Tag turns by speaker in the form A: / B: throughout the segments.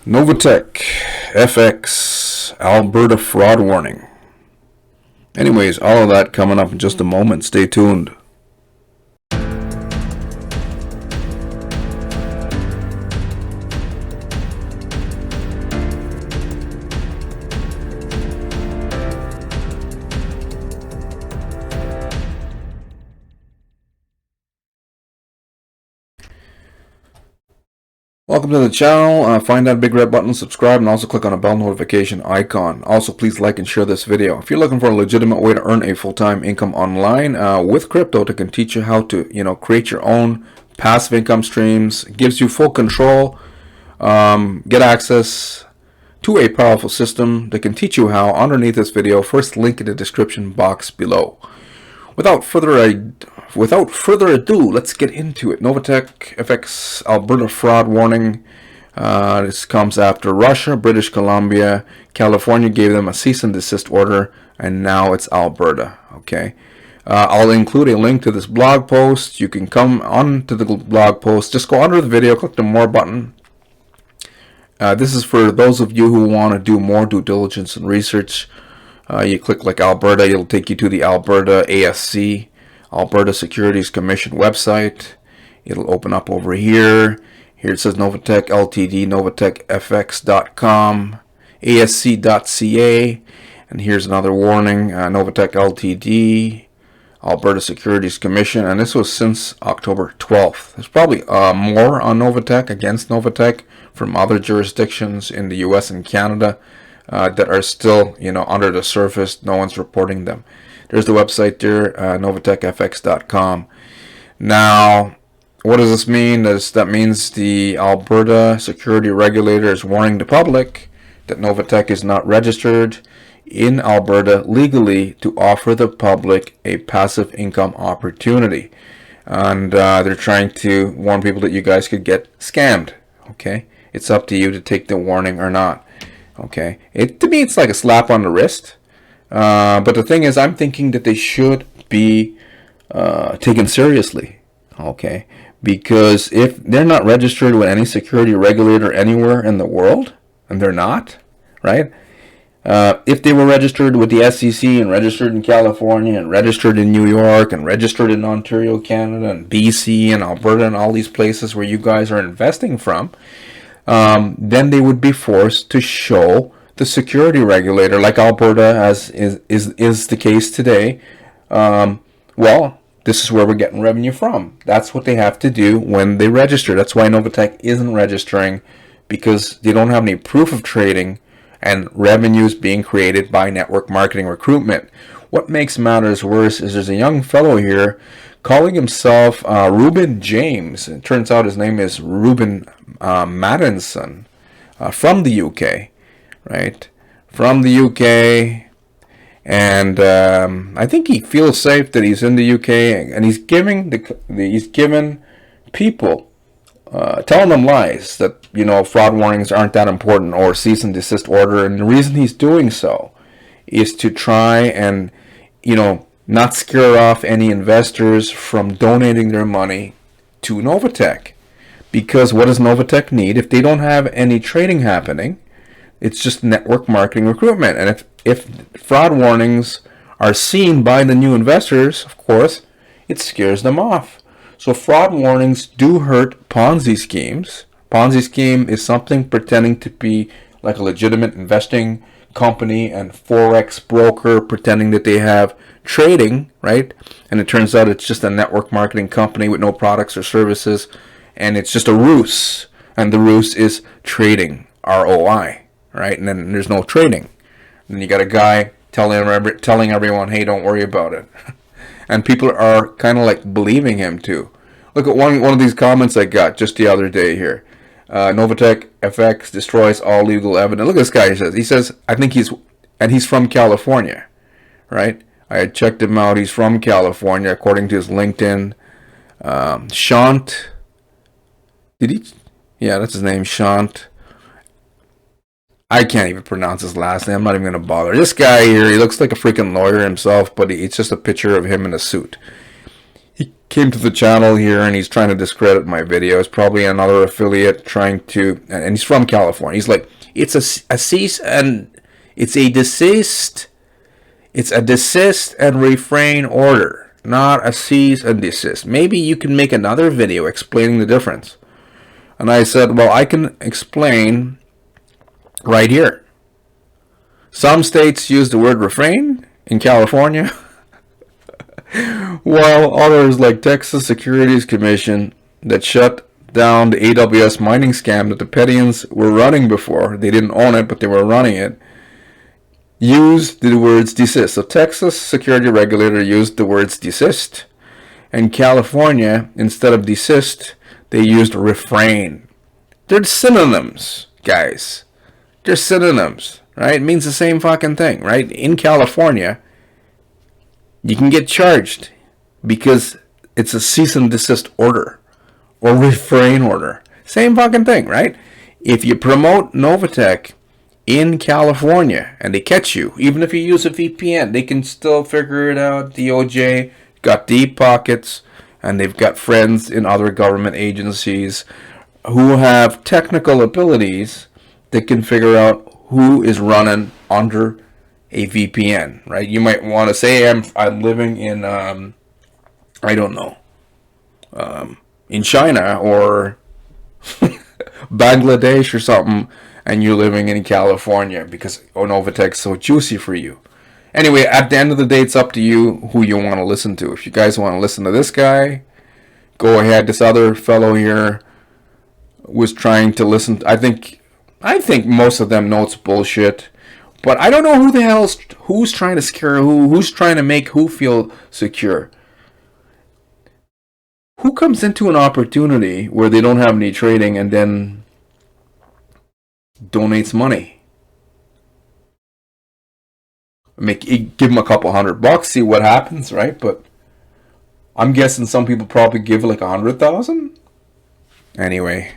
A: Novatechfx Alberta fraud warning. Anyways, all of that coming up in just a moment. Stay tuned. Welcome to the channel. Find that big red button, subscribe, and also click on a bell notification icon. Also, please like and share this video. If you're looking for a legitimate way to earn a full-time income online with crypto, that can teach you how to, create your own passive income streams, gives you full control, get access to a powerful system that can teach you how underneath this video. First link in the description box below. Without further ado, let's get into it. Novatechfx Alberta fraud warning. This comes after Russia, British Columbia, California gave them a cease and desist order, and now it's Alberta. Okay. I'll include a link to this blog post. You can come on to the blog post. Just go under the video, click the more button. This is for those of you who want to do more due diligence and research. You click like Alberta, it'll take you to the Alberta ASC, Alberta Securities Commission website. It'll open up over here. Here it says Novatech Ltd, Novatechfx.com, ASC.ca, and here's another warning, Novatech Ltd, Alberta Securities Commission, and this was since October 12th. There's probably more on Novatech, against Novatech, from other jurisdictions in the US and Canada. That are still, under the surface. No one's reporting them. There's the website there, Novatechfx.com. Now, what does this mean? That means the Alberta Security Regulator is warning the public that Novatech is not registered in Alberta legally to offer the public a passive income opportunity. And they're trying to warn people that you guys could get scammed. Okay? It's up to you to take the warning or not. Okay, to me it's like a slap on the wrist, but the thing is, I'm thinking that they should be taken seriously. Okay, because if they're not registered with any security regulator anywhere in the world, and they're not, right? If they were registered with the SEC and registered in California and registered in New York and registered in Ontario, Canada, and BC and Alberta and all these places where you guys are investing from, then they would be forced to show the security regulator, like Alberta as is the case today. Well, this is where we're getting revenue from. That's what they have to do when they register. That's why Novatech isn't registering, because they don't have any proof of trading and revenues being created by network marketing recruitment. What makes matters worse is there's a young fellow here calling himself Ruben James. It turns out his name is Ruben Maddenson, from the UK, right? From the UK, and I think he feels safe that he's in the UK, and he's giving people, telling them lies that fraud warnings aren't that important, or cease and desist order. And the reason he's doing so is to try and not scare off any investors from donating their money to Novatech. Because what does Novatech need? If they don't have any trading happening, it's just network marketing recruitment. And if fraud warnings are seen by the new investors, of course, it scares them off. So fraud warnings do hurt Ponzi schemes. Ponzi scheme is something pretending to be like a legitimate investing company and forex broker, pretending that they have trading, right? And it turns out it's just a network marketing company with no products or services, and it's just a ruse. And the ruse is trading, ROI, right? And then there's no trading. And then you got a guy telling everyone, hey, don't worry about it. And people are kind of like believing him too. Look at one of these comments I got just the other day here. Novatechfx destroys all legal evidence. Look at this guy. He says, I think he's from California, right? I had checked him out. He's from California, according to his LinkedIn. Shant. Yeah, that's his name, Shant. I can't even pronounce his last name. I'm not even going to bother. This guy here, he looks like a freaking lawyer himself, but it's just a picture of him in a suit. he came to the channel here and he's trying to discredit my videos. Probably another affiliate trying to, and he's from California. He's like, it's a cease and it's a desist. It's a desist and refrain order, not a cease and desist. Maybe you can make another video explaining the difference. And I said, well, I can explain right here. Some states use the word refrain in California, while others like Texas Securities Commission that shut down the AWS mining scam that the Petians were running before. They didn't own it, but they were running it. Used the words desist. So Texas security regulator used the words desist. And California, instead of desist, they used refrain. They're synonyms, guys. They're synonyms, right? It means the same fucking thing, right? In California, you can get charged because it's a cease and desist order or refrain order. Same fucking thing, right? If you promote Novatech in California and they catch you, even if you use a VPN, they can still figure it out. DOJ got deep pockets and they've got friends in other government agencies who have technical abilities that can figure out who is running under a VPN, right? You might want to say I'm living in I don't know, in China or Bangladesh or something, and you're living in California because Novatech's so juicy for you. Anyway, at the end of the day, it's up to you who you want to listen to. If you guys want to listen to this guy, go ahead. This other fellow here was trying to listen. I think most of them know it's bullshit. But I don't know who the hell's who's trying to scare who's trying to make who feel secure. Who comes into an opportunity where they don't have any trading and then donates money? Give them a couple $100, see what happens, right? But I'm guessing some people probably give like 100,000. Anyway.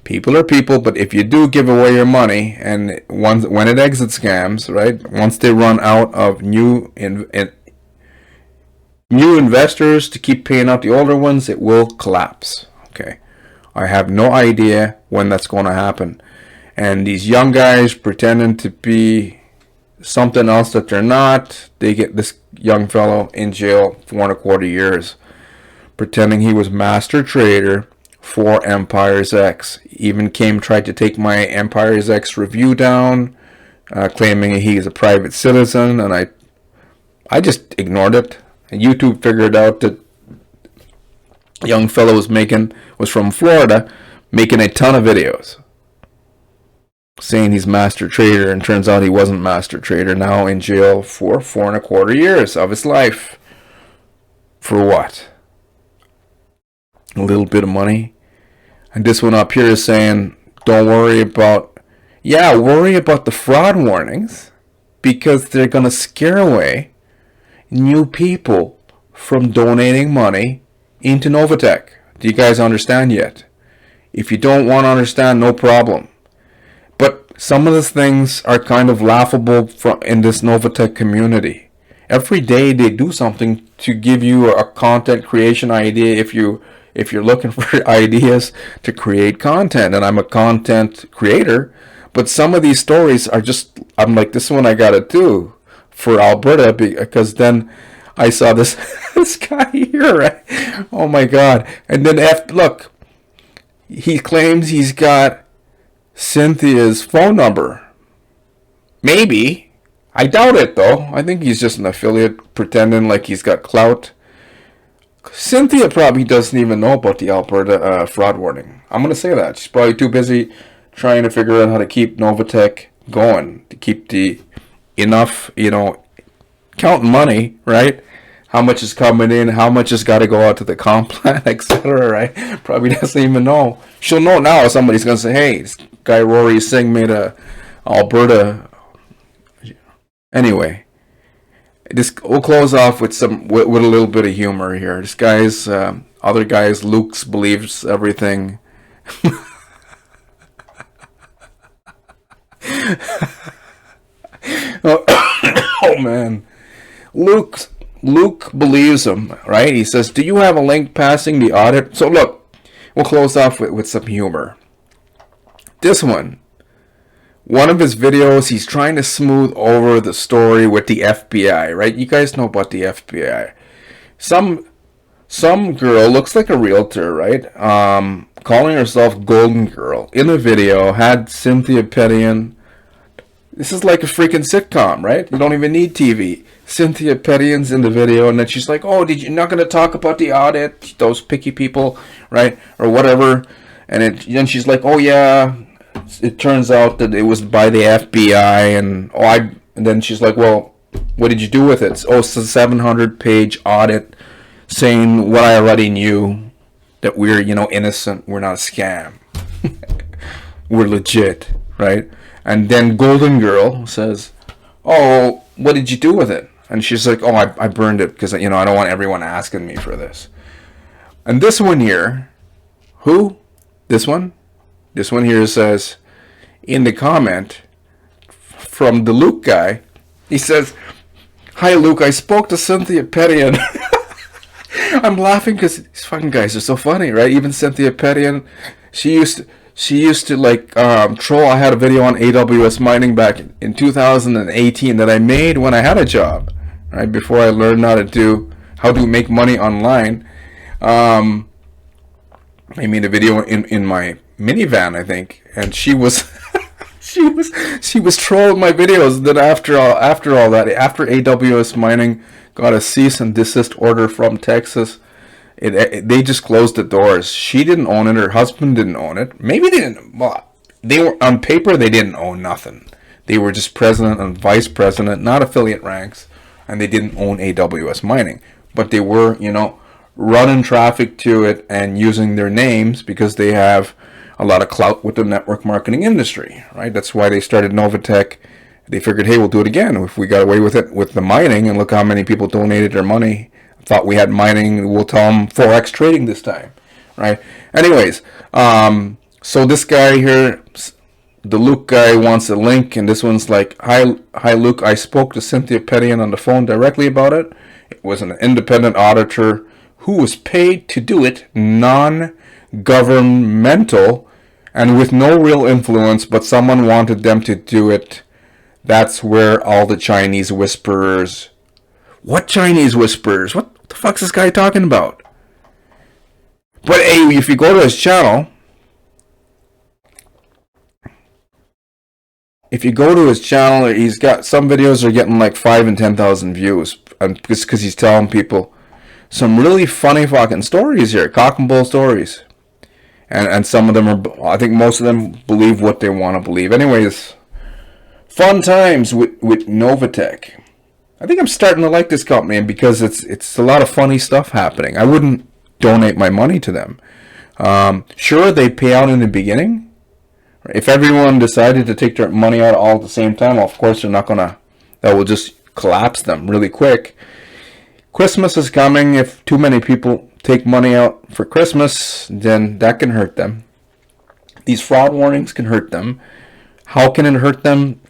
A: People are people, but if you do give away your money, and when it exits scams, right? Once they run out of new investors to keep paying out the older ones, it will collapse. Okay, I have no idea when that's going to happen, and these young guys pretending to be something else that they're not. They get this young fellow in jail 4.25 years, pretending he was master trader for Empire's X. Even tried to take my Empire's X review down, claiming he is a private citizen, and I just ignored it. And YouTube figured out that a young fellow was from Florida, making a ton of videos saying he's master trader, and turns out he wasn't master trader. Now in jail for 4.25 years of his life. For what? A little bit of money. And this one up here is saying, don't worry about, worry about the fraud warnings, because they're going to scare away new people from donating money into Novatech. Do you guys understand yet? If you don't want to understand, no problem. But some of these things are kind of laughable in this Novatech community. Every day they do something to give you a content creation idea if you're looking for ideas to create content. And I'm a content creator, but some of these stories are just, I'm like, this one I gotta do for Alberta, because then I saw this this guy here, right? Oh my god. And then look, he claims he's got Cynthia's phone number. Maybe. I doubt it though. I think he's just an affiliate pretending like he's got clout. Cynthia probably doesn't even know about the Alberta fraud warning. I'm going to say that. She's probably too busy trying to figure out how to keep Novatech going. To keep enough, counting money, right? How much is coming in, how much has got to go out to the comp plan, etc., right? Probably doesn't even know. She'll know now. Somebody's going to say, hey, this guy Rory Singh made a Alberta. Anyway. We'll close off with a little bit of humor here. This guy's other guys, Luke's believes everything. Oh man, Luke Luke believes him, right? He says, do you have a link passing the audit? So look, we'll close off with some humor. This one of his videos, he's trying to smooth over the story with the FBI, right? You guys know about the FBI. Some girl, looks like a realtor, right? Calling herself Golden Girl, in a video, had Cynthia Pettian. This is like a freaking sitcom, right? You don't even need TV. Cynthia Pettian's in the video, and then she's like, oh, you're not going to talk about the audit? Those picky people, right? Or whatever. And then she's like, oh, yeah, it turns out that it was by the FBI. And then she's like, well, what did you do with it? Oh, it's a 700-page audit saying what I already knew, that we're, innocent, we're not a scam. We're legit, right? And then Golden Girl says, oh, what did you do with it? And she's like, oh, I burned it because, I don't want everyone asking me for this. And this one here, who? This one? This one here says, in the comment from the Luke guy, he says, hi, Luke, I spoke to Cynthia Pettian. I'm laughing because these fucking guys are so funny, right? Even Cynthia Pettian, she used to like troll. I had a video on AWS mining back in 2018 that I made when I had a job, right? Before I learned how to make money online. I made a video in my minivan, I think, and she was she was trolling my videos. Then after all that, after AWS mining got a cease and desist order from Texas, they just closed the doors. She didn't own it. Her husband didn't own it. Maybe they didn't. Well, they were on paper. They didn't own nothing. They were just president and vice president, not affiliate ranks, and they didn't own AWS mining. But they were, running traffic to it and using their names because they have a lot of clout with the network marketing industry, right? That's why they started Novatech. They figured, hey, we'll do it again. If we got away with it with the mining, and look how many people donated their money, thought we had mining, we'll tell them Forex trading this time, right? Anyways, so this guy here, the Luke guy, wants a link, and this one's like, hi Luke, I spoke to Cynthia Pettian on the phone directly about it. It was an independent auditor who was paid to do it, non-governmental, and with no real influence, but someone wanted them to do it. That's where all the Chinese whisperers... What Chinese whisperers? What the fuck's this guy talking about? But hey, if you go to his channel... he's got some videos are getting like 5,000 and 10,000 views. And just because he's telling people some really funny fucking stories here. Cock and bull stories. And some of them are... I think most of them believe what they want to believe. Anyways... Fun times with Novatech. I think I'm starting to like this company because it's a lot of funny stuff happening. I wouldn't donate my money to them. Sure, they pay out in the beginning. If everyone decided to take their money out all at the same time, well, of course they're not gonna. That will just collapse them really quick. Christmas is coming. If too many people take money out for Christmas, then that can hurt them. These fraud warnings can hurt them. How can it hurt them?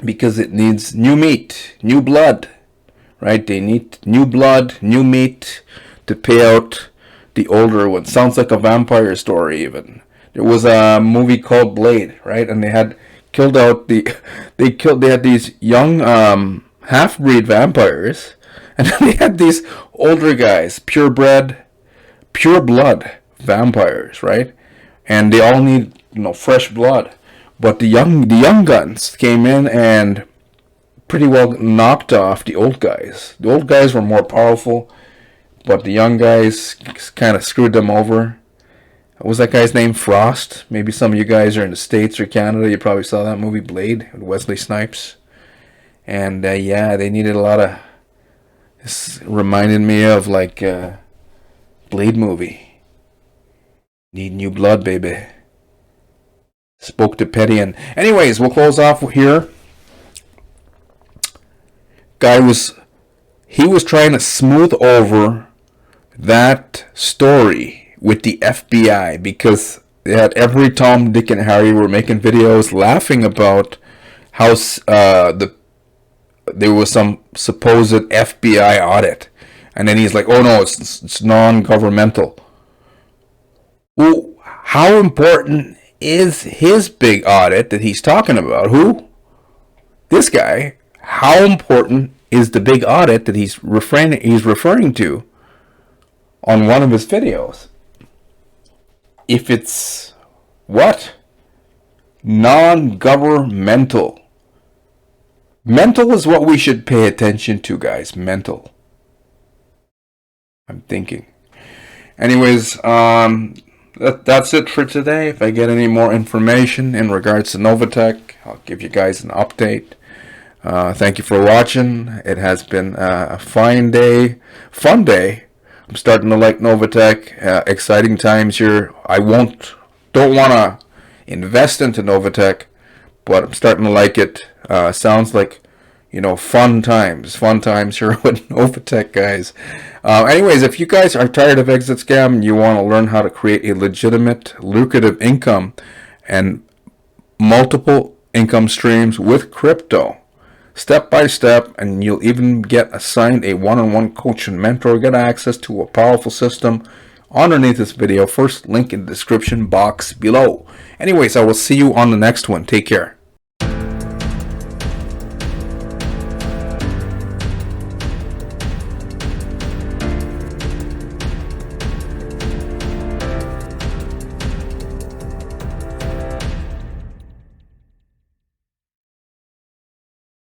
A: Because it needs new meat, new blood, right? They need new blood, new meat to pay out the older ones. Sounds like a vampire story even. There was a movie called Blade, right? And they had killed out they had these young half-breed vampires, and then they had these older guys, purebred, pure blood vampires, right? And they all need, fresh blood. But the young guns came in and pretty well knocked off the old guys. The old guys were more powerful, but the young guys kind of screwed them over. What was that guy's name? Frost? Maybe some of you guys are in the States or Canada. You probably saw that movie, Blade, with Wesley Snipes. And yeah, they needed a lot of... This reminded me of like Blade movie. Need new blood, baby. Spoke to Pettian. Anyways, we'll close off here. He was trying to smooth over that story with the FBI because they had every Tom, Dick, and Harry were making videos laughing about how there was some supposed FBI audit. And then he's like, oh no, it's non-governmental. Well, how important is his big audit that he's talking about? Who? This guy. How important is the big audit that he's referring to on one of his videos? If it's what? Non-governmental. Mental is what we should pay attention to, guys. Mental. I'm thinking. Anyways, that's it for today. If I get any more information in regards to Novatech, I'll give you guys an update. Thank you for watching. It has been a fun day. I'm starting to like Novatech. Exciting times here. Don't want to invest into Novatech, but I'm starting to like it. Sounds like, fun times here with Novatech, guys. Anyways, if you guys are tired of exit scam and you want to learn how to create a legitimate, lucrative income and multiple income streams with crypto, step by step, and you'll even get assigned a one-on-one coach and mentor, get access to a powerful system underneath this video. First link in the description box below. Anyways, I will see you on the next one. Take care.